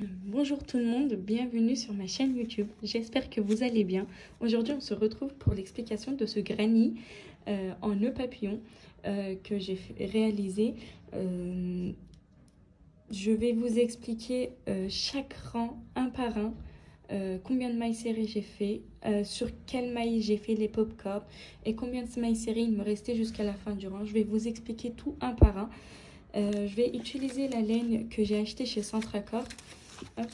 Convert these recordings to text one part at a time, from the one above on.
Bonjour tout le monde, bienvenue sur ma chaîne YouTube. J'espère que vous allez bien. Aujourd'hui, on se retrouve pour l'explication de ce granny en nœud papillon que j'ai réalisé. Je vais vous expliquer chaque rang un par un. Combien de mailles serrées j'ai fait, sur quelle maille j'ai fait les pop-cords et combien de mailles serrées il me restait jusqu'à la fin du rang. Je vais vous expliquer tout un par un. Je vais utiliser la laine que j'ai achetée chez Centracor. Hop.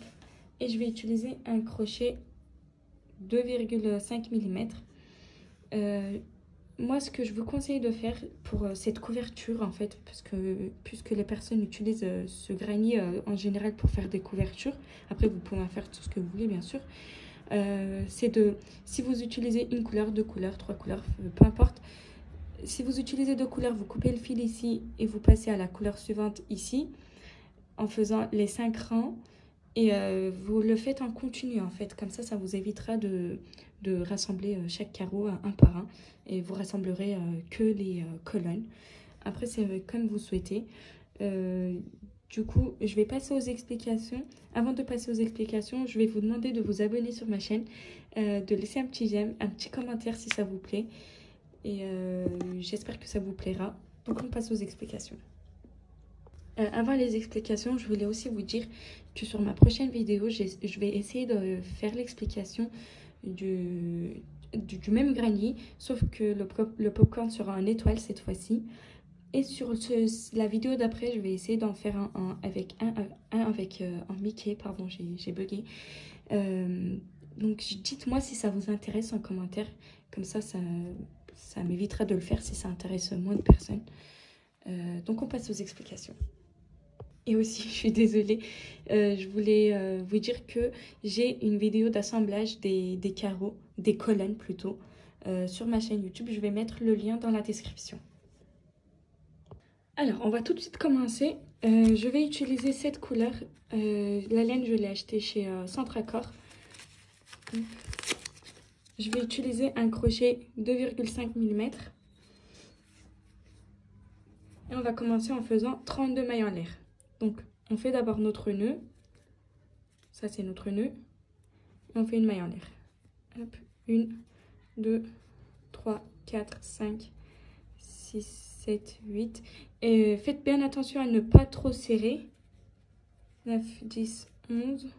Et je vais utiliser un crochet 2,5 mm. Moi, ce que je vous conseille de faire pour cette couverture, en fait, parce que puisque les personnes utilisent ce granny en général pour faire des couvertures, après vous pouvez en faire tout ce que vous voulez, bien sûr, c'est de, si vous utilisez une couleur, deux couleurs, trois couleurs, peu importe, si vous utilisez deux couleurs, vous coupez le fil ici et vous passez à la couleur suivante ici, en faisant les 5 rangs. Et vous le faites en continu en fait, comme ça vous évitera de rassembler chaque carreau un par un et vous rassemblerez que les colonnes. Après c'est comme vous souhaitez. Du coup je vais passer aux explications. Avant de passer aux explications, je vais vous demander de vous abonner sur ma chaîne, de laisser un petit j'aime, un petit commentaire si ça vous plaît et j'espère que ça vous plaira. Donc on passe aux explications. Avant les explications, je voulais aussi vous dire que sur ma prochaine vidéo, je vais essayer de faire l'explication du même granny, sauf que le popcorn sera en étoile cette fois-ci. Et sur la vidéo d'après, je vais essayer d'en faire un avec en Mickey, pardon, j'ai bugué. Donc dites-moi si ça vous intéresse en commentaire, comme ça m'évitera de le faire si ça intéresse moins de personnes. Donc on passe aux explications. Et aussi, je suis désolée, je voulais vous dire que j'ai une vidéo d'assemblage des carreaux, des colonnes plutôt, sur ma chaîne YouTube. Je vais mettre le lien dans la description. Alors, on va tout de suite commencer. Je vais utiliser cette couleur. La laine, je l'ai achetée chez Centracor. Je vais utiliser un crochet 2,5 mm. Et on va commencer en faisant 32 mailles en l'air. Donc, on fait d'abord notre nœud. Ça, c'est notre nœud. Et on fait une maille en l'air. Hop, 1, 2, 3, 4, 5, 6, 7, 8. Et faites bien attention à ne pas trop serrer. 9, 10, 11.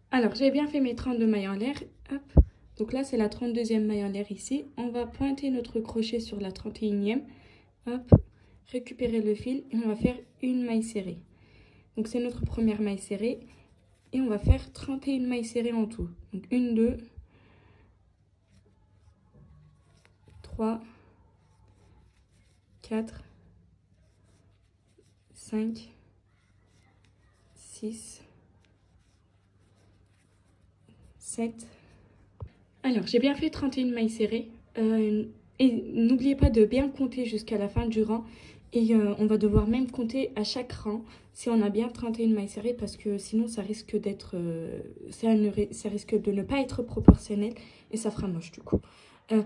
Alors, j'ai bien fait mes 32 mailles en l'air. Hop. Donc là, c'est la 32e maille en l'air ici. On va pointer notre crochet sur la 31e. Hop. Récupérer le fil et on va faire une maille serrée. Donc c'est notre première maille serrée et on va faire 31 mailles serrées en tout. Donc 1, 2, 3, 4, 5, 6, 7. Alors j'ai bien fait 31 mailles serrées et n'oubliez pas de bien compter jusqu'à la fin du rang. Et on va devoir même compter à chaque rang si on a bien 31 mailles serrées parce que sinon ça risque d'être, ça risque de ne pas être proportionnel et ça fera moche du coup.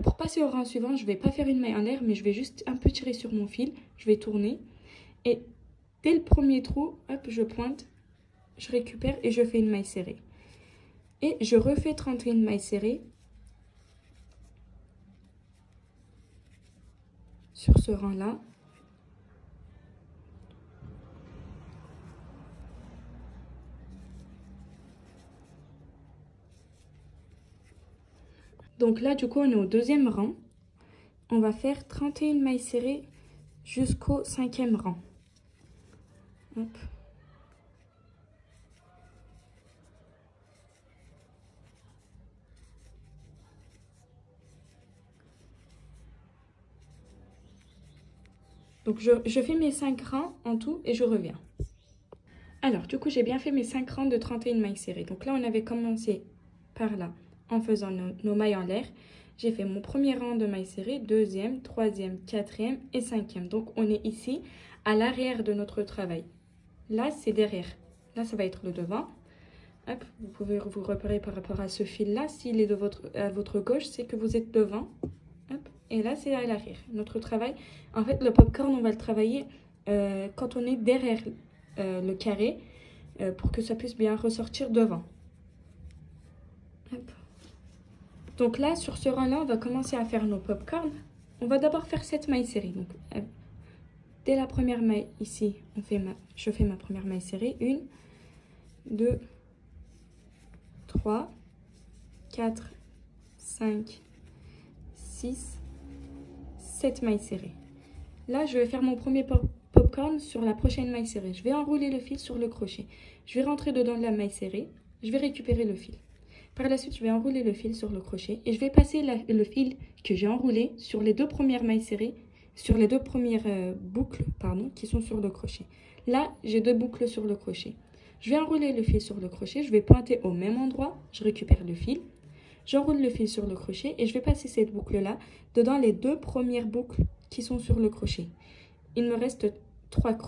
Pour passer au rang suivant, je ne vais pas faire une maille en l'air mais je vais juste un peu tirer sur mon fil. Je vais tourner et dès le premier trou, hop, je pointe, je récupère et je fais une maille serrée. Et je refais 31 mailles serrées sur ce rang-là. Donc là, du coup, on est au deuxième rang. On va faire 31 mailles serrées jusqu'au 5e rang. Hop. Donc je fais mes 5 rangs en tout et je reviens. Alors, du coup, j'ai bien fait mes 5 rangs de 31 mailles serrées. Donc là, on avait commencé par là en faisant nos mailles en l'air. J'ai fait mon premier rang de mailles serrées, deuxième, troisième, quatrième et cinquième. Donc, on est ici à l'arrière de notre travail. Là, c'est derrière. Là, ça va être le devant. Hop, vous pouvez vous repérer par rapport à ce fil-là. S'il est à votre gauche, c'est que vous êtes devant. Hop, et là, c'est à l'arrière. Notre travail, en fait, le popcorn, on va le travailler quand on est derrière le carré. pour que ça puisse bien ressortir devant. Hop. Donc là, sur ce rang-là, on va commencer à faire nos popcorn. On va d'abord faire 7 mailles serrées. Donc, dès la première maille, ici, je fais ma première maille serrée. 1, 2, 3, 4, 5, 6, 7 mailles serrées. Là, je vais faire mon premier popcorn sur la prochaine maille serrée. Je vais enrouler le fil sur le crochet. Je vais rentrer dedans de la maille serrée. Je vais récupérer le fil. Par la suite, je vais enrouler le fil sur le crochet et je vais passer le fil que j'ai enroulé sur les deux premières mailles serrées, sur les deux premières boucles, pardon, qui sont sur le crochet. Là, j'ai 2 boucles sur le crochet. Je vais enrouler le fil sur le crochet, je vais pointer au même endroit, je récupère le fil, j'enroule le fil sur le crochet et je vais passer cette boucle-là dedans les 2 premières boucles qui sont sur le crochet. Il me reste 3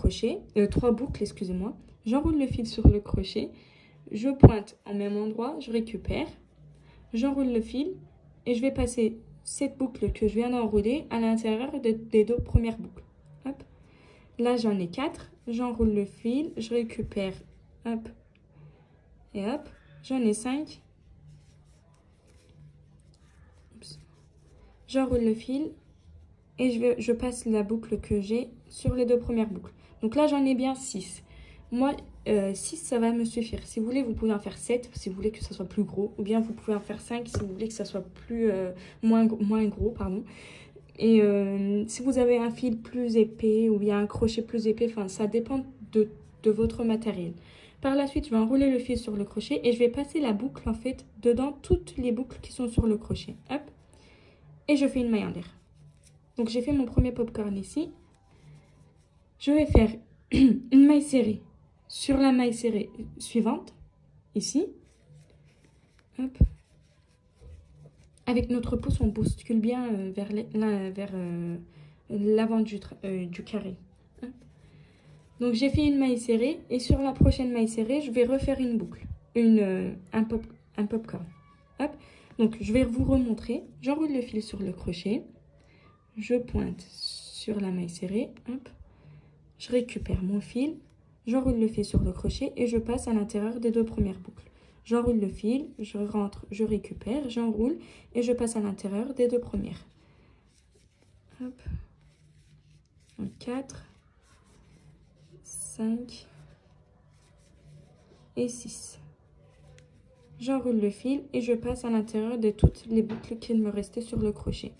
boucles, excusez-moi. J'enroule le fil sur le crochet, je pointe au même endroit, je récupère, j'enroule le fil et je vais passer cette boucle que je viens d'enrouler à l'intérieur des 2 premières boucles. Hop. Là, j'en ai 4, j'enroule le fil, je récupère, hop, et hop, j'en ai 5. J'enroule le fil et je passe la boucle que j'ai sur les 2 premières boucles. Donc là, j'en ai bien 6. Moi, 6, ça va me suffire. Si vous voulez, vous pouvez en faire 7 si vous voulez que ça soit plus gros. Ou bien vous pouvez en faire 5 si vous voulez que ça soit moins gros. Pardon. Et si vous avez un fil plus épais ou bien un crochet plus épais, enfin, ça dépend de votre matériel. Par la suite, je vais enrouler le fil sur le crochet et je vais passer la boucle, en fait, dedans toutes les boucles qui sont sur le crochet. Hop. Et je fais une maille en l'air. Donc, j'ai fait mon premier popcorn ici. Je vais faire une maille serrée sur la maille serrée suivante, ici. Hop. Avec notre pouce, on bouscule bien vers l'avant du carré. Hop. Donc, j'ai fait une maille serrée et sur la prochaine maille serrée, je vais refaire une boucle, un popcorn. Hop. Donc, je vais vous remontrer. J'enroule le fil sur le crochet. Je pointe sur la maille serrée. Hop. Je récupère mon fil. J'enroule le fil sur le crochet et je passe à l'intérieur des 2 premières boucles. J'enroule le fil, je rentre, je récupère, j'enroule et je passe à l'intérieur des 2 premières. Hop. Donc 4, 5 et 6. J'enroule le fil et je passe à l'intérieur de toutes les boucles qu'il me restait sur le crochet.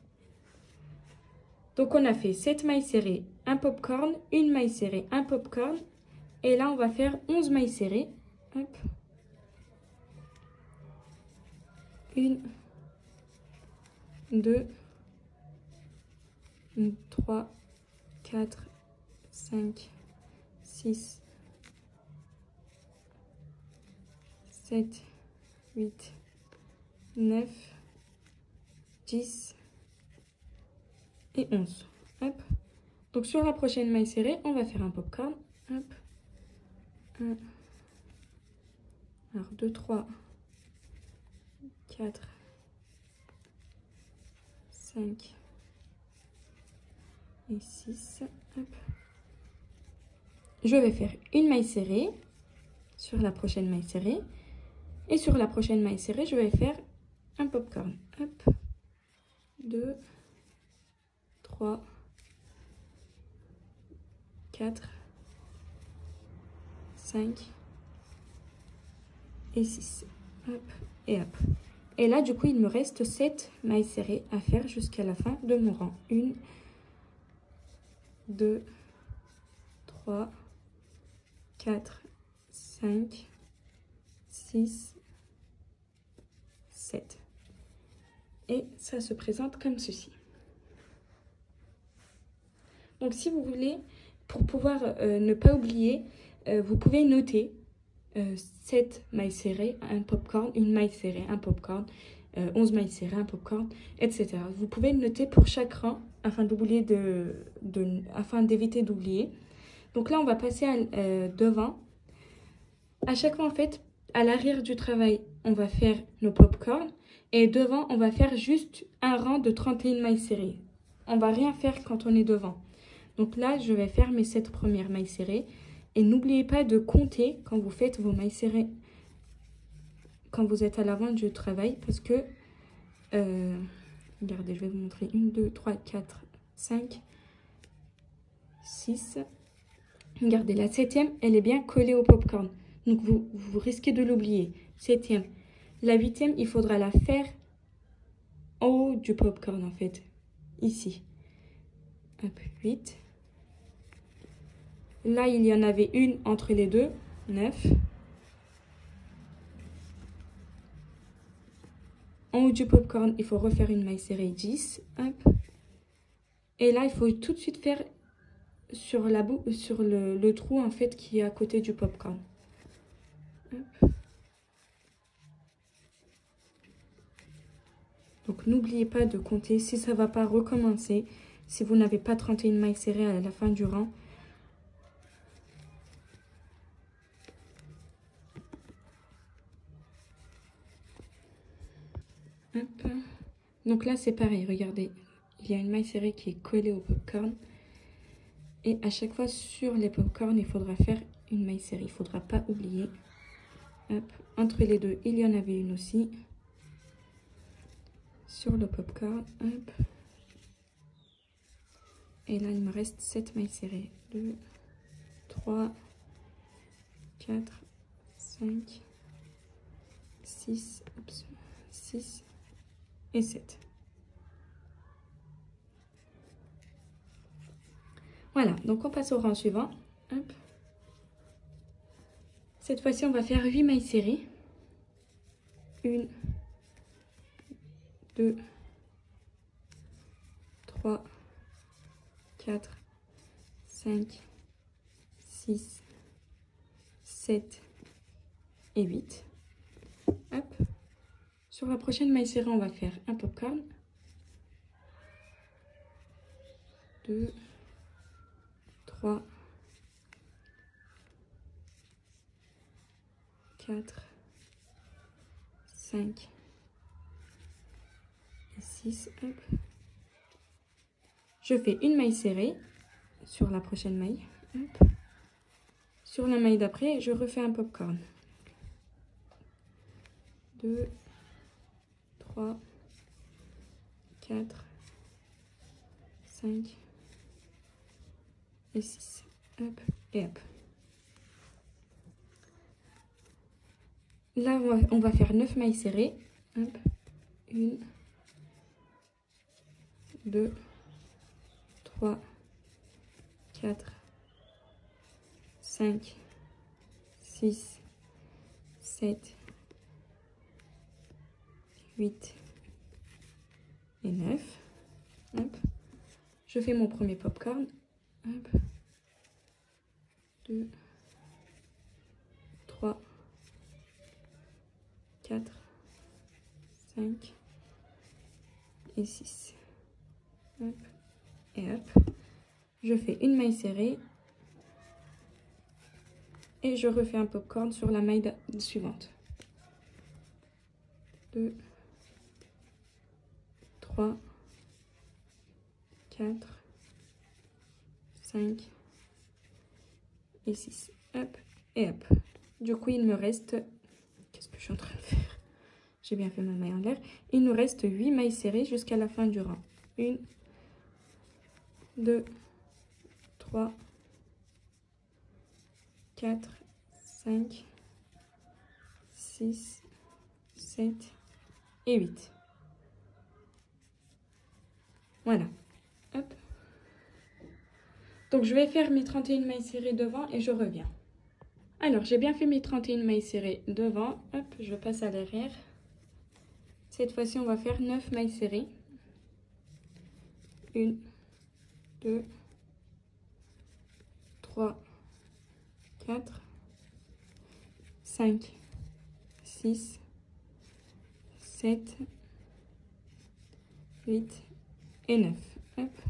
Donc on a fait 7 mailles serrées, un popcorn, une maille serrée, un popcorn. Et là, on va faire 11 mailles serrées. Hop. 1, 2, 3, 4, 5, 6, 7, 8, 9, 10 et 11. Hop. Donc sur la prochaine maille serrée, on va faire un popcorn. Hop. 1. Alors 2, 3, 4, 5 et 6. Hop. Je vais faire une maille serrée sur la prochaine maille serrée. Et sur la prochaine maille serrée, je vais faire un popcorn. Hop. 2, 3, 4, 5 et 6. Hop et hop. Et là, du coup, il me reste 7 mailles serrées à faire jusqu'à la fin de mon rang. 1, 2, 3, 4, 5, 6, 7. Et ça se présente comme ceci. Donc, si vous voulez, pour pouvoir ne pas oublier, vous pouvez noter 7 mailles serrées, un popcorn, une maille serrée, un popcorn, 11 mailles serrées, un popcorn, etc. Vous pouvez noter pour chaque rang afin d'éviter d'oublier. Donc là, on va passer devant. À chaque fois, en fait, à l'arrière du travail, on va faire nos popcorn. Et devant, on va faire juste un rang de 31 mailles serrées. On va rien faire quand on est devant. Donc là, je vais faire mes 7 premières mailles serrées. Et n'oubliez pas de compter quand vous faites vos mailles serrées, quand vous êtes à l'avant du travail, parce que, regardez, je vais vous montrer 1, 2, 3, 4, 5, 6. Regardez, la septième, elle est bien collée au popcorn. Donc, vous risquez de l'oublier. Septième. La huitième, il faudra la faire en haut du popcorn, en fait. Ici. Hop, 8. Là, il y en avait une entre les deux. 9. En haut du popcorn, il faut refaire une maille serrée 10. Hop. Et là, il faut tout de suite faire sur le trou en fait qui est à côté du popcorn. Hop. Donc n'oubliez pas de compter. Si ça ne va pas, recommencer. Si vous n'avez pas 31 mailles serrées à la fin du rang. Hop. Donc là, c'est pareil. Regardez, il y a une maille serrée qui est collée au popcorn. Et à chaque fois, sur les popcorn, il faudra faire une maille serrée. Il ne faudra pas oublier. Hop. Entre les deux, il y en avait une aussi. Sur le popcorn. Hop. Et là, il me reste 7 mailles serrées. 2, 3, 4, 5, 6, 6 et 7. Voilà, donc on passe au rang suivant. Hop. Cette fois-ci, on va faire 8 mailles serrées. 1, 2, 3, 4, 5, 6, 7 et 8. Hop. Sur la prochaine maille serrée, on va faire un popcorn. 2, 3, 4, 5 et 6. Hop. Je fais une maille serrée sur la prochaine maille. Hop. Sur la maille d'après, je refais un popcorn. 2, 3, 4, 5 et 6. Hop et hop. Là, on va faire 9 mailles serrées. Hop. 1, 2, 3, 4, 5, 6, 7, 8 et 9. Hop. Je fais mon premier popcorn. Hop. 2, 3, 4, 5 et 6. Hop. Et hop. Je fais une maille serrée. Et je refais un popcorn sur la maille suivante. 2, 3, 4, 5 et 6. Hop et hop. Du coup, il me reste... Qu'est-ce que je suis en train de faire? J'ai bien fait ma maille en l'air. Il nous reste 8 mailles serrées jusqu'à la fin du rang. 1, 2, 3, 4, 5, 6, 7 et 8. Voilà. Hop. Donc, je vais faire mes 31 mailles serrées devant et je reviens. Alors, j'ai bien fait mes 31 mailles serrées devant. Hop, je passe à l'arrière. Cette fois-ci, on va faire 9 mailles serrées. 1, 2, 3, 4, 5, 6, 7, 8 et 9. Hop.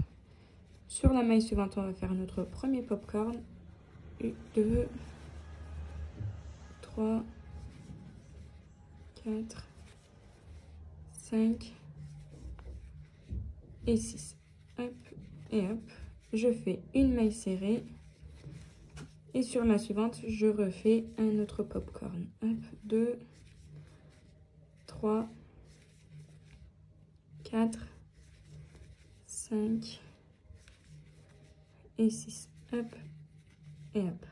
Sur la maille suivante, on va faire notre premier popcorn. 1, 2, 3, 4, 5 et 6. Hop et hop. Je fais une maille serrée. Et sur la suivante, je refais un autre popcorn. Hop, 2, 3, 4, 5 et 6. Hop et hop.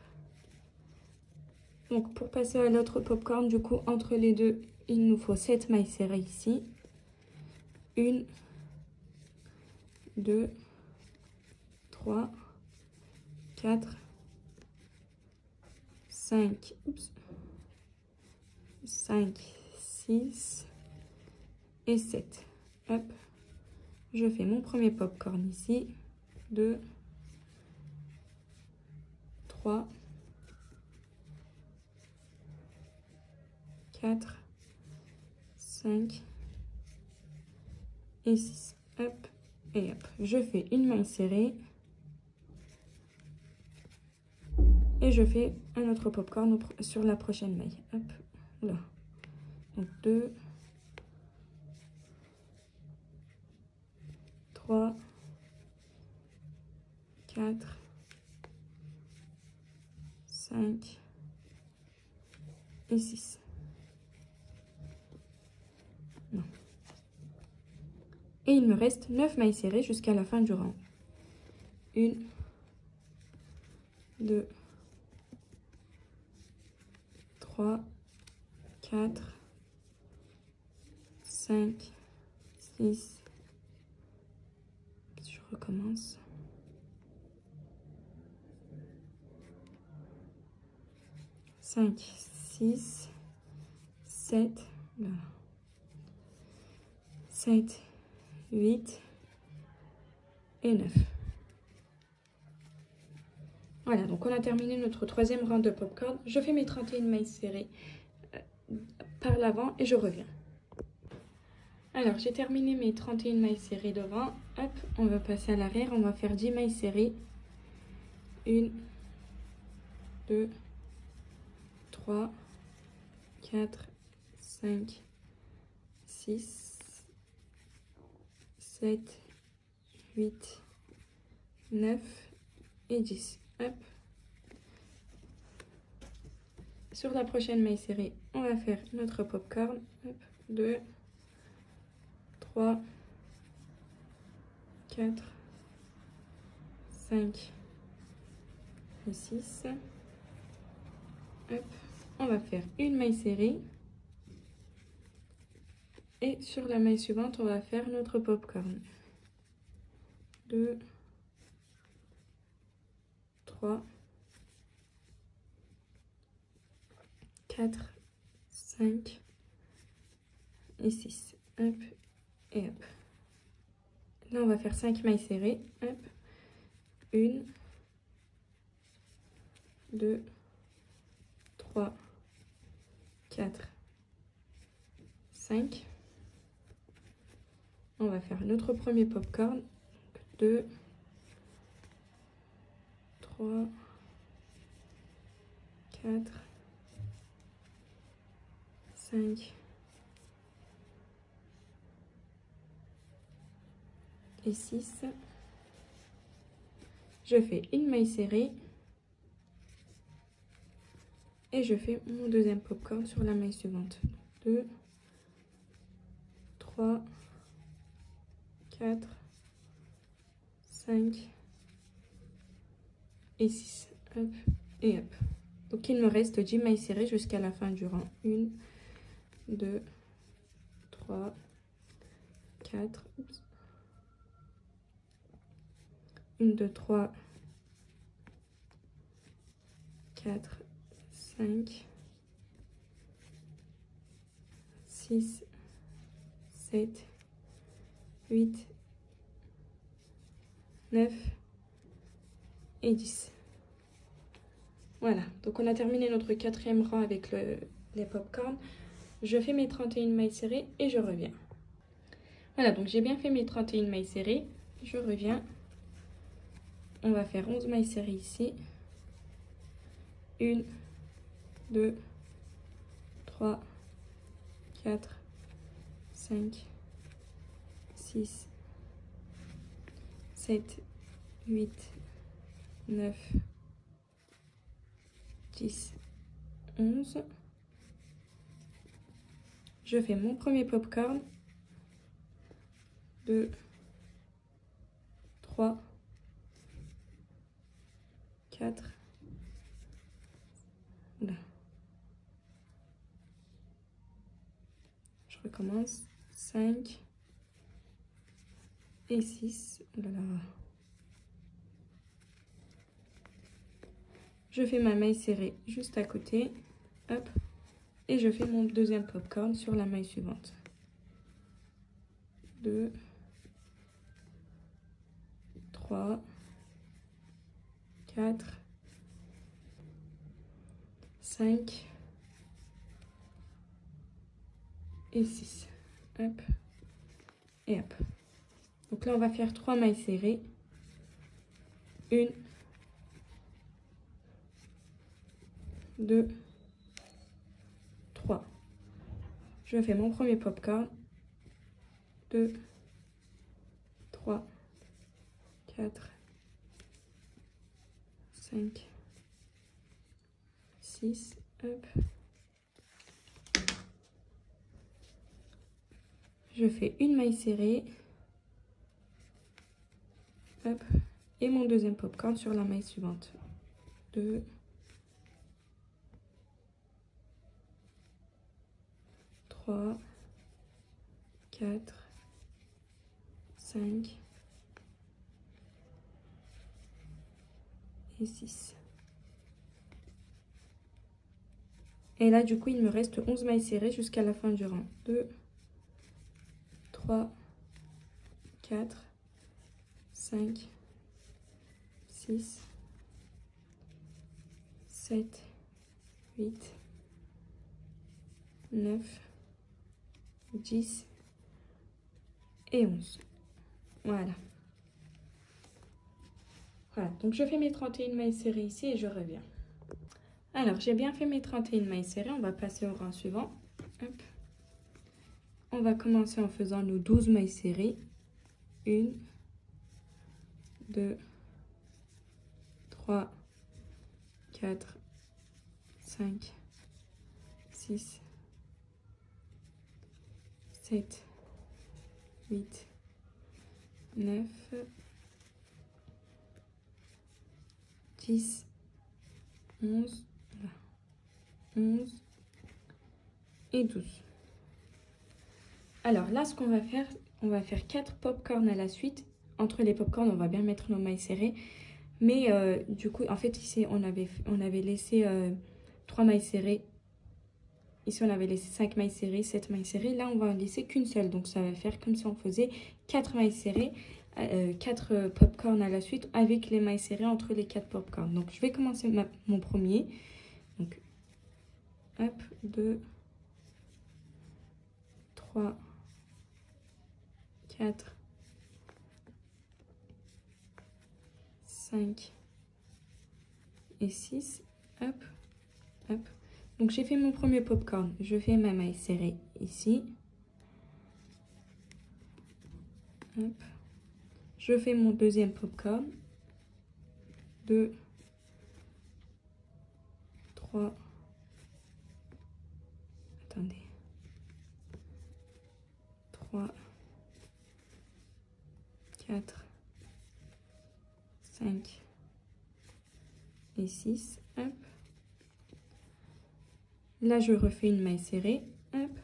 Donc pour passer à l'autre popcorn, du coup, entre les deux, il nous faut 7 mailles serrées ici. 1, 2, 3, 4, 5, 5, 6 et 7. Hop, je fais mon premier popcorn ici. 2, 3, 4, 5 et 6. Hop et hop. Je fais une maille serrée. Et je fais un autre popcorn sur la prochaine maille. Hop, là. Donc 2, 3, 4, 5 et 6. Non. Et il me reste 9 mailles serrées jusqu'à la fin du rang. 1, 2, 3, 4, 5, 6. Je recommence. 5, 6, 7, 7, 8 et 9. Voilà, donc on a terminé notre troisième rang de popcorn. Je fais mes 31 mailles serrées par l'avant et je reviens. Alors, j'ai terminé mes 31 mailles serrées devant. Hop, on va passer à l'arrière. On va faire 10 mailles serrées. 1, 2, 3, 4, 5, 6, 7, 8, 9 et 10. Hop. Sur la prochaine maille serrée, on va faire notre popcorn. Hop, 2, 3, 4, 5 et 6. Hop, on va faire une maille serrée. Et sur la maille suivante, on va faire notre popcorn. 2, 3, 4, 5 et 6. Hop et hop. Là, on va faire 5 mailles serrées. Hop. 1, 2, 3, 4, 5. On va faire notre premier popcorn. 2, 3, 4, 5 et 6. Je fais une maille serrée et je fais mon deuxième popcorn sur la maille suivante. 2, 3, 4, 5 et 6. Hop et hop. Donc il me reste 10 mailles serrées jusqu'à la fin du rang. 1, 2, 3, 4. 1, 2, 3, 4, 5, 6, 7, 8, 9 et 10. Voilà, donc on a terminé notre quatrième rang avec les popcorn. Je fais mes 31 mailles serrées et je reviens. Voilà, donc j'ai bien fait mes 31 mailles serrées. Je reviens. On va faire 11 mailles serrées ici. 1, 2, 3, 4, 5, 6, 7, 8, 9 10, 11. Je fais mon premier popcorn. 2, 3, 4. Là. Je recommence. 5 et 6. Oh là là. Je fais ma maille serrée juste à côté. Hop. Et je fais mon deuxième popcorn sur la maille suivante. 2, 3, 4, 5 et 6. Hop. Et hop. Donc là, on va faire 3 mailles serrées. 1, 2, 3. Je fais mon premier popcorn. 2, 3, 4, 5, 6. Hop. Je fais une maille serrée. Hop. Et mon deuxième popcorn sur la maille suivante. 2, 3, 4, 5 et 6. Et là, du coup, il me reste 11 mailles serrées jusqu'à la fin du rang. 2, 3, 4, 5, 6, 7, 8, 9, 10 et 11. Voilà. Voilà, donc je fais mes 31 mailles serrées ici et je reviens. Alors, j'ai bien fait mes 31 mailles serrées. On va passer au rang suivant. Hop. On va commencer en faisant nos 12 mailles serrées. 1, 2, 3, 4, 5, 6, 7, 8, 9, 10, 11, 11 et 12. Alors là, ce qu'on va faire, on va faire 4 popcorn à la suite. Entre les popcorn, on va bien mettre nos mailles serrées. Mais du coup, en fait, ici, on avait laissé 3 mailles serrées. Ici, on avait laissé 5 mailles serrées, 7 mailles serrées. Là, on va en laisser qu'une seule. Donc, ça va faire comme si on faisait 4 mailles serrées, 4 popcorn à la suite avec les mailles serrées entre les 4 popcorn. Donc, je vais commencer mon premier. Donc, hop, 2, 3, 4, 5 et 6. Hop, hop. Donc, j'ai fait mon premier popcorn. Je fais ma maille serrée ici. Hop. Je fais mon deuxième popcorn. 2, 3. Attendez. 3, 4, 5 et 6. Hop. Là, je refais une maille serrée. Hop.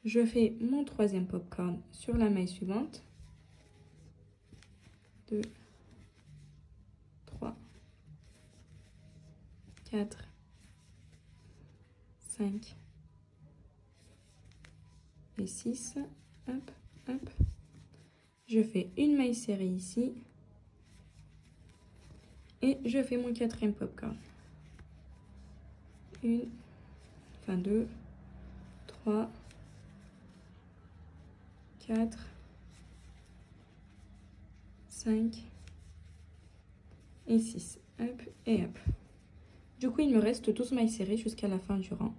Je fais mon troisième popcorn sur la maille suivante. 2, 3, 4, 5 et 6. Hop, hop. Je fais une maille serrée ici. Et je fais mon quatrième popcorn. 2, 3, 4, 5 et 6. Hop et hop. Du coup, il me reste 12 mailles serrées jusqu'à la fin du rang.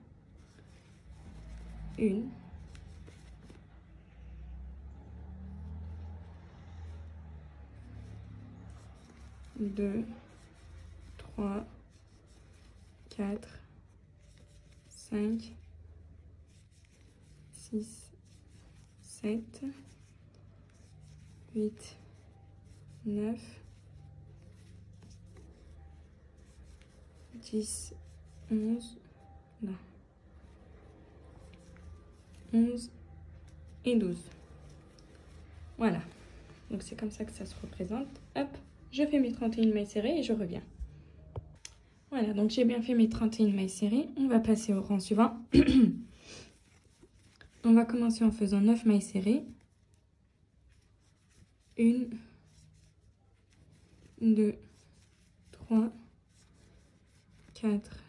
1, 2, 3, 4, 5, 6, 7, 8, 9, 10, 11, non, 11 et 12. Voilà, donc c'est comme ça que ça se représente. Hop, je fais mes 31 mailles serrées et je reviens. Voilà, donc j'ai bien fait mes 31 mailles serrées. On va passer au rang suivant. On va commencer en faisant 9 mailles serrées. 1, 2, 3, 4,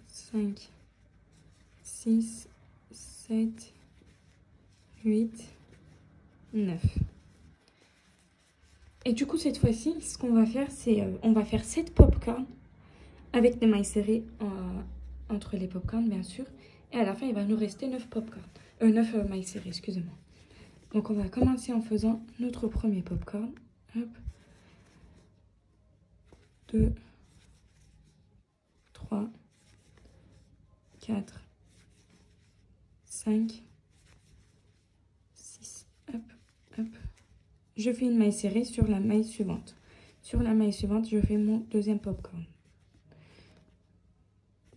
5, 6, 7, 8, 9. Et du coup, cette fois-ci, ce qu'on va faire, c'est on va faire 7 popcorn avec des mailles serrées entre les popcorn, bien sûr. Et à la fin, il va nous rester 9 popcorn. 9 mailles serrées, excusez-moi. Donc, on va commencer en faisant notre premier popcorn. Hop. 2, 3, 4, 5, 6. Hop, hop. Je fais une maille serrée sur la maille suivante. Sur la maille suivante, je fais mon deuxième popcorn.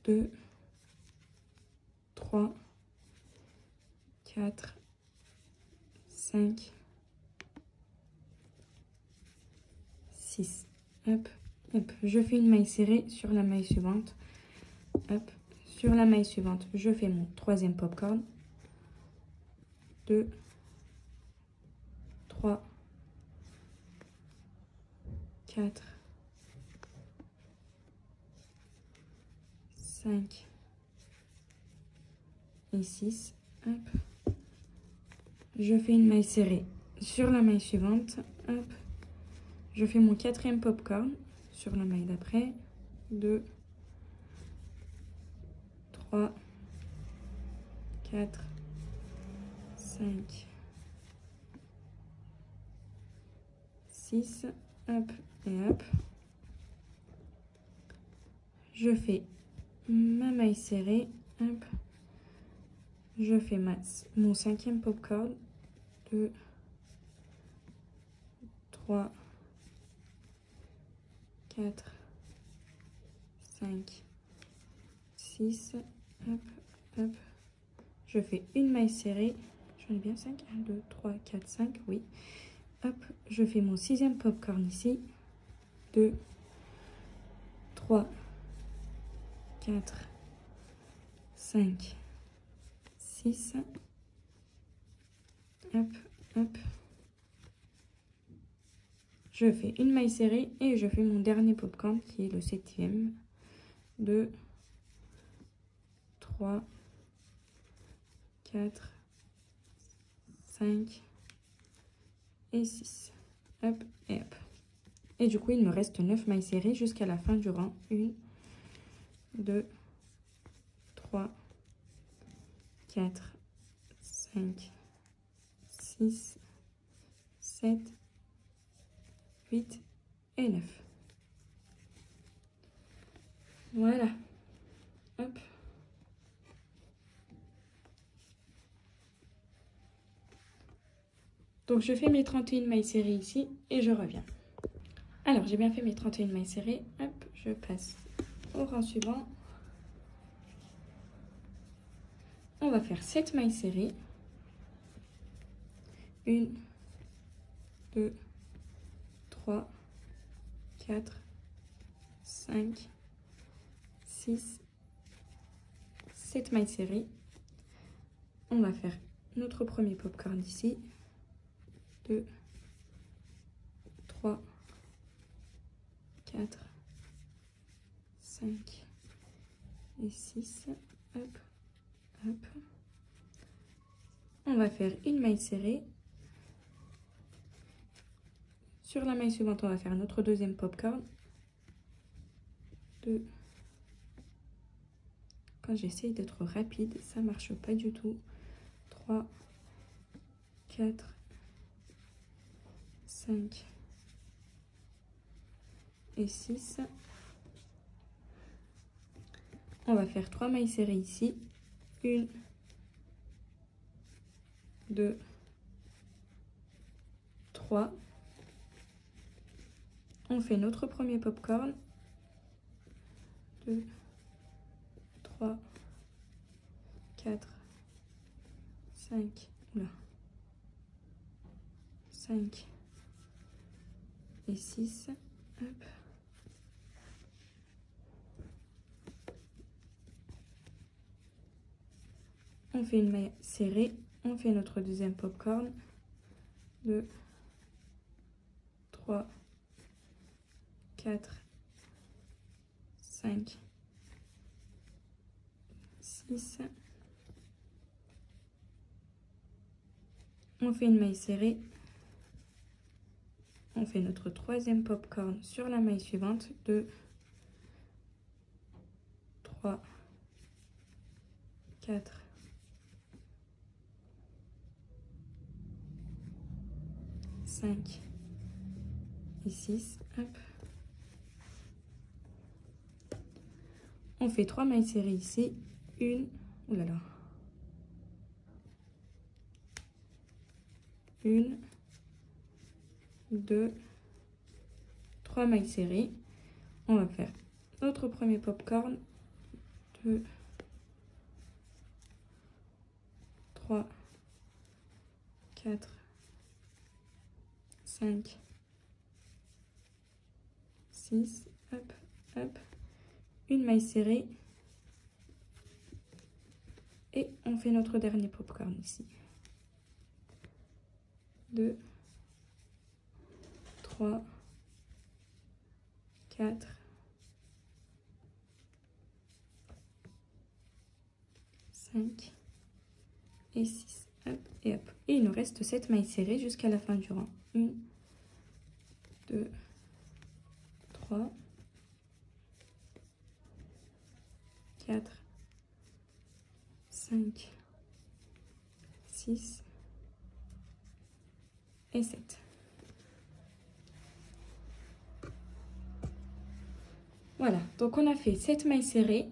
2, 3, 4, 5, 6. Hop, hop. Je fais une maille serrée sur la maille suivante. Hop. Sur la maille suivante, je fais mon troisième popcorn. 2, 3, 4, 5 et 6. Hop. Je fais une maille serrée sur la maille suivante. Hop. Je fais mon quatrième popcorn sur la maille d'après. 2, 3, 4, 5, 6. Hop et hop. Je fais ma maille serrée. Hop. Je fais mon cinquième popcorn. 2, 3, 4, 5, 6. Hop, hop. Je fais une maille serrée. J'en ai bien 5. 1, 2, 3, 4, 5. Oui. Hop, je fais mon sixième popcorn ici. 2, 3, 4, 5, 6. Hop, hop. Je fais une maille serrée et je fais mon dernier popcorn qui est le septième. 2, 3, 4, 5 et 6. Hop et hop. Et du coup, il me reste 9 mailles serrées jusqu'à la fin du rang. 1, 2, 3, 4, 5, 6, 7, 8 et 9. Voilà. Hop. Donc, je fais mes 31 mailles serrées ici et je reviens. Alors, j'ai bien fait mes 31 mailles serrées. Hop, je passe au rang suivant. On va faire 7 mailles serrées. 1, 2, 3, 4, 5, 6, 7 mailles serrées. On va faire notre premier popcorn ici. 2, 3, 4, 5 et 6. Hop, hop. On va faire une maille serrée. Sur la maille suivante, on va faire notre deuxième popcorn. 2. Quand j'essaye d'être rapide, ça marche pas du tout. 3, 4, 5 et 6. On va faire 3 mailles serrées ici. 1, 2, 3. On fait notre premier popcorn. 2, 3, 4, 5, oula, 5 et 6. Hop. On fait une maille serrée, on fait notre deuxième popcorn. 2, 3, 4, 5, 6. On fait une maille serrée. On fait notre troisième popcorn sur la maille suivante. 2, 3, 4, 5 et 6. Hop. On fait 3 mailles serrées ici. 1, oh là là. 1, 2, 3 mailles serrées. On va faire notre premier popcorn. 2, 3, 4, 5, 6, hop, hop. Une maille serrée. Et on fait notre dernier popcorn ici. 2, 3, 4, 5 et 6. Hop et hop. Et il nous reste 7 mailles serrées jusqu'à la fin du rang. 1, 2, 3, 4, 5, 6 et 7. Voilà, donc on a fait 7 mailles serrées,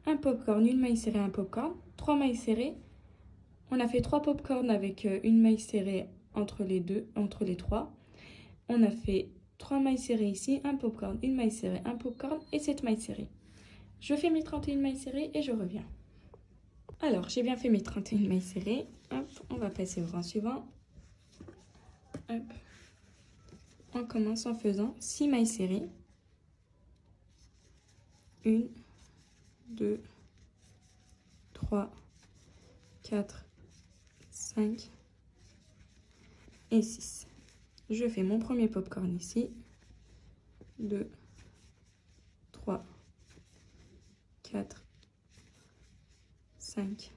un popcorn, une maille serrée, un popcorn, 3 mailles serrées. On a fait 3 popcorn avec une maille serrée entre les deux, entre les 3. On a fait 3 mailles serrées ici, un popcorn, une maille serrée, un popcorn et 7 mailles serrées. Je fais mes 31 mailles serrées et je reviens. Alors, j'ai bien fait mes 31 mailles serrées. Hop, on va passer au rang suivant. Hop. On commence en faisant 6 mailles serrées. 1, 2, 3, 4, 5 et 6. Je fais mon premier popcorn ici. 2, 3, 4, 5,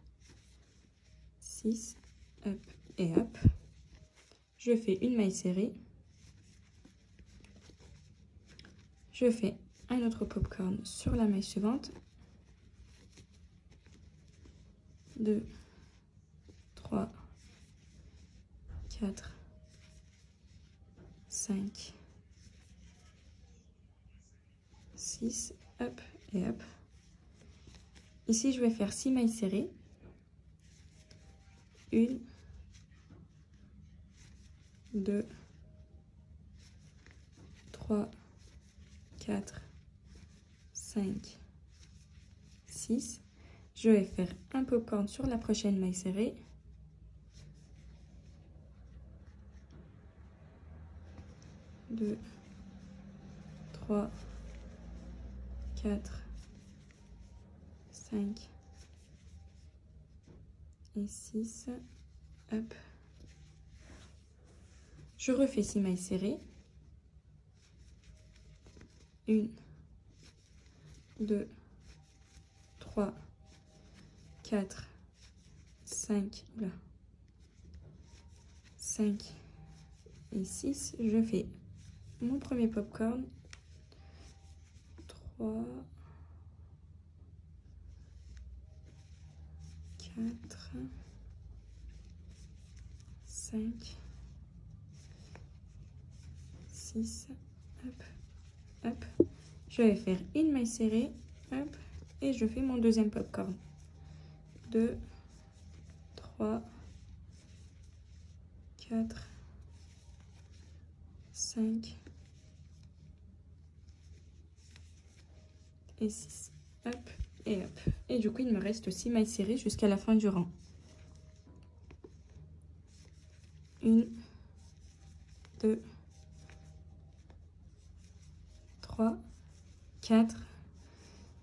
6, hop et hop. Je fais une maille serrée. Je fais un autre popcorn sur la maille suivante. 2, 3, 4, 5, 6, hop et hop. Ici, je vais faire 6 mailles serrées. 1, 2, 3, 4, 5, 6. Je vais faire un popcorn sur la prochaine maille serrée. 2, 3, 4, 5 et 6. Hop. Je refais 6 mailles serrées. 1, 2, 3, 4, 5, 5 et 6. Je fais mon premier popcorn. 3, 4, 5, 6, hop, hop. Je vais faire une maille serrée, hop, Et je fais mon deuxième popcorn. 2, 3, 4, 5 et 6. Hop et hop. Et du coup, il me reste 6 mailles serrées jusqu'à la fin du rang. 1, 2, 3, 4,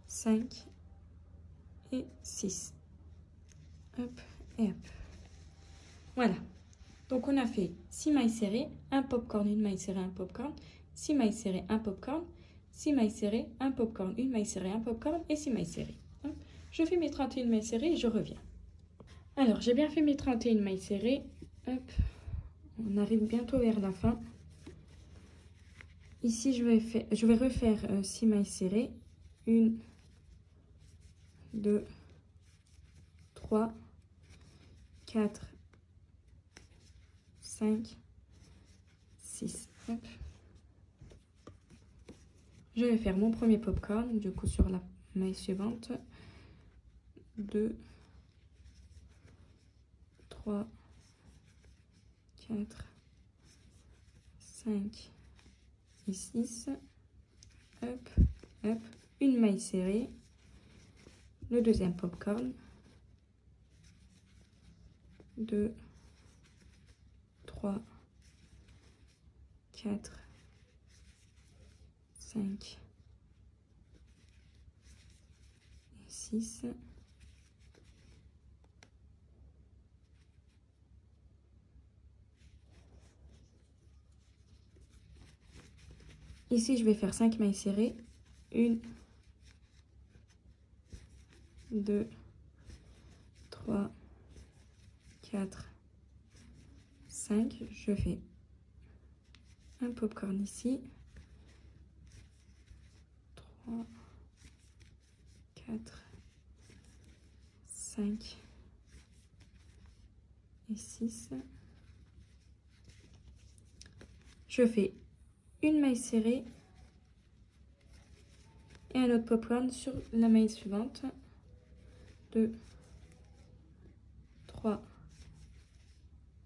5 et 6. Hop et hop. Voilà. Donc, on a fait 6 mailles serrées, un popcorn, une maille serrée, un popcorn, 6 mailles serrées, un popcorn, 6 mailles serrées, un popcorn, une maille serrée, un popcorn et 6 mailles serrées. Hop. Je fais mes 31 mailles serrées et je reviens. Alors, j'ai bien fait mes 31 mailles serrées. Hop. On arrive bientôt vers la fin. Ici, je vais refaire 6 mailles serrées. 1, 2, 3, 4, 5, 6. Hop. Je vais faire mon premier popcorn, du coup sur la maille suivante. 2, 3, 4, 5 et 6. Hop, hop. Une maille serrée. Le deuxième popcorn. 2, 3, 4, 5 et 6. Ici, je vais faire 5 mailles serrées. 1, 2, 3, 4, 5. Je fais un popcorn ici. 3, 4, 5 et 6. Je fais une maille serrée et un autre popcorn sur la maille suivante. 2, 3,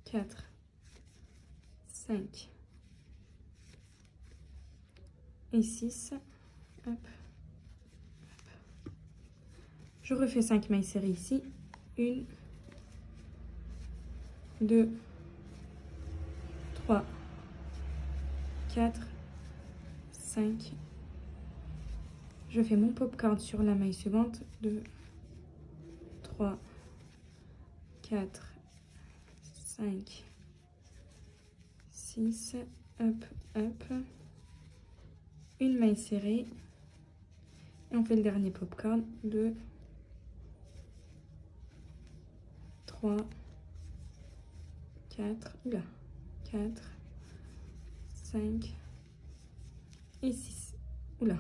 4, 5 et 6. Hop, hop. Je refais 5 mailles serrées ici. 1, 2, 3, 4, 5. Je fais mon popcorn sur la maille suivante. 2, 3, 4, 5, 6. Hop, hop. Une maille serrée. Et on fait le dernier popcorn. 2, 3, 4, 4, 5 et 6. Oula.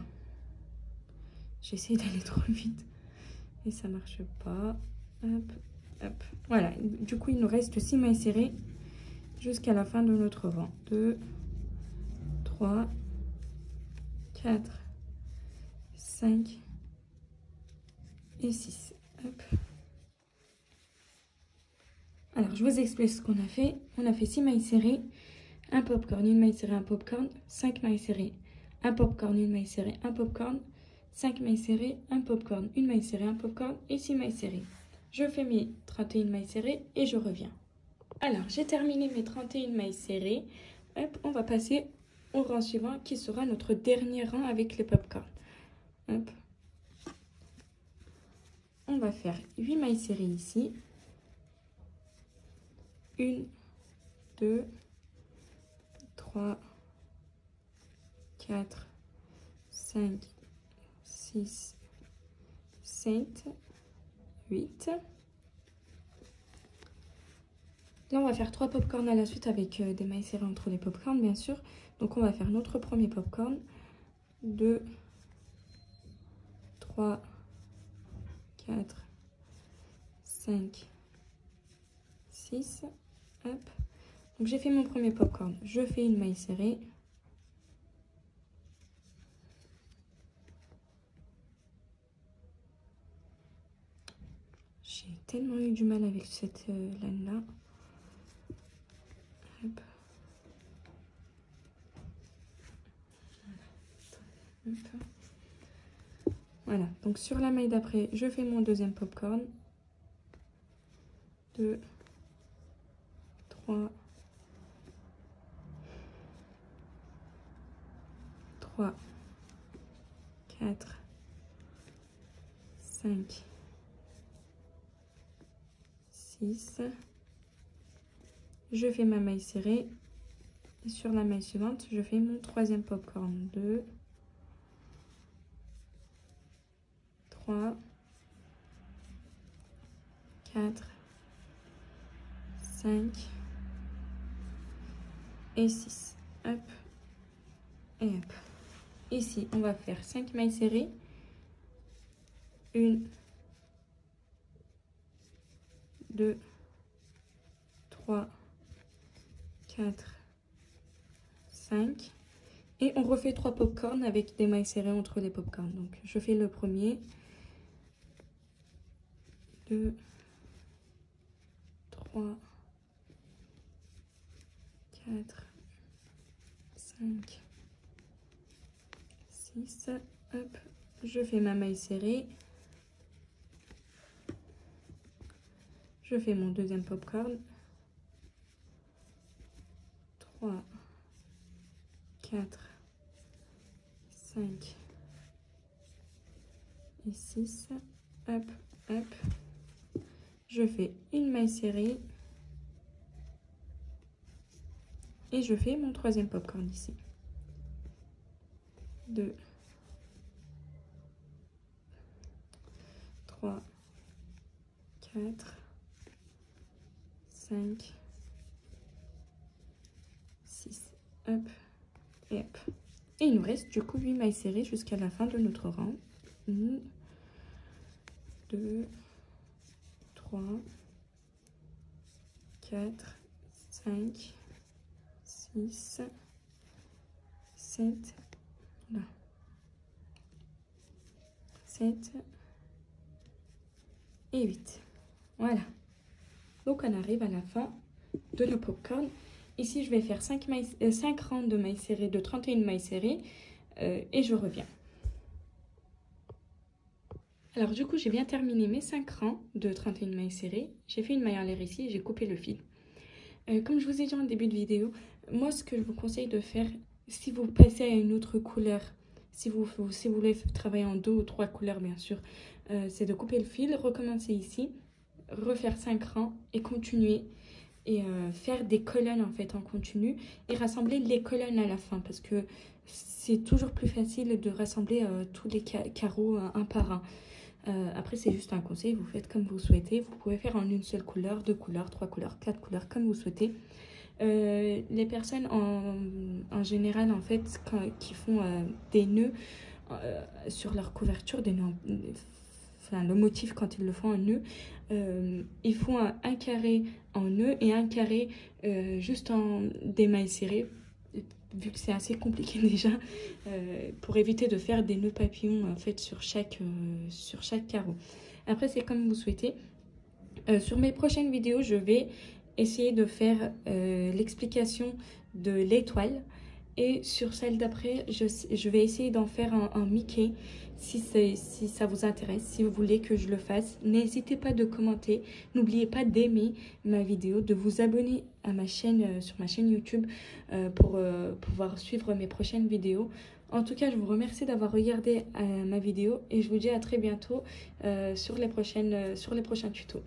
J'essaie d'aller trop vite et ça marche pas. Hop, hop. Voilà. Du coup, il nous reste 6 mailles serrées jusqu'à la fin de notre rang. 2, 3, 4, 5 et 6. Hop. Alors, je vous explique ce qu'on a fait. On a fait 6 mailles serrées, un popcorn, une maille serrée, un popcorn, 5 mailles serrées, un popcorn, une maille serrée, un popcorn, 5 mailles serrées, un popcorn, une maille serrée, un popcorn et 6 mailles serrées. Je fais mes 31 mailles serrées et je reviens. Alors, j'ai terminé mes 31 mailles serrées. Hop, on va passer au rang suivant qui sera notre dernier rang avec les popcorn. Hop. On va faire 8 mailles serrées ici. 1, 2, 3, 4, 5, 6, 7, 8. Là, on va faire 3 popcorn à la suite avec des mailles serrées entre les popcorn, bien sûr. Donc, on va faire notre premier popcorn. 2, 3, 4, 5, 6. Hop. Donc, j'ai fait mon premier popcorn. Je fais une maille serrée. tellement eu du mal avec cette laine-là. Hop. Voilà, donc sur la maille d'après, je fais mon deuxième popcorn. 2, 3, 3, 4, 5, 6. Je fais ma maille serrée. Et sur la maille suivante, je fais mon troisième popcorn. 2, 3, 4, 5 et 6. Hop et hop. Ici, on va faire 5 mailles serrées. 1, 2, 3, 4, 5. Et on refait 3 popcorns avec des mailles serrées entre les popcorns. Donc, je fais le premier. 2, 3, 4, 5, 6. Hop, je fais ma maille serrée. Je fais mon deuxième popcorn. 3, 4, 5 et 6. Hop, hop. Je fais une maille serrée. Et je fais mon troisième popcorn ici. 2, 3, 4, 5, 6. Hop et hop. Et il nous reste du coup 8 mailles serrées jusqu'à la fin de notre rang. 1, 2, 3, 4, 5, 6, 7, là. 7 et 8. Voilà. Donc on arrive à la fin de nos popcorn. Ici, je vais faire 5 rangs de mailles serrées, de 31 mailles serrées. Et je reviens. Alors du coup, j'ai bien terminé mes 5 rangs de 31 mailles serrées. J'ai fait une maille en l'air ici et j'ai coupé le fil. Comme je vous ai dit en début de vidéo, moi, ce que je vous conseille de faire, si vous passez à une autre couleur, si vous voulez travailler en 2 ou 3 couleurs, bien sûr, c'est de couper le fil, recommencer ici, refaire 5 rangs et continuer. Et faire des colonnes en fait en continu et rassembler les colonnes à la fin parce que c'est toujours plus facile de rassembler tous les carreaux un par un. Après c'est juste un conseil, vous faites comme vous souhaitez, vous pouvez faire en une seule couleur, 2 couleurs, 3 couleurs, 4 couleurs comme vous souhaitez. Les personnes en général en fait qui font des nœuds sur leur couverture, des nœuds, enfin le motif quand ils le font en nœud, ils font un carré en nœud et un carré juste en des mailles serrées, vu que c'est assez compliqué déjà, pour éviter de faire des nœuds papillons en fait sur chaque carreau. Après c'est comme vous souhaitez. Sur mes prochaines vidéos, je vais essayer de faire l'explication de l'étoile. Et sur celle d'après, je vais essayer d'en faire un Mickey si ça vous intéresse, si vous voulez que je le fasse. N'hésitez pas de commenter, n'oubliez pas d'aimer ma vidéo, de vous abonner à ma chaîne, sur ma chaîne YouTube pour pouvoir suivre mes prochaines vidéos. En tout cas, je vous remercie d'avoir regardé ma vidéo et je vous dis à très bientôt sur les prochains tutos.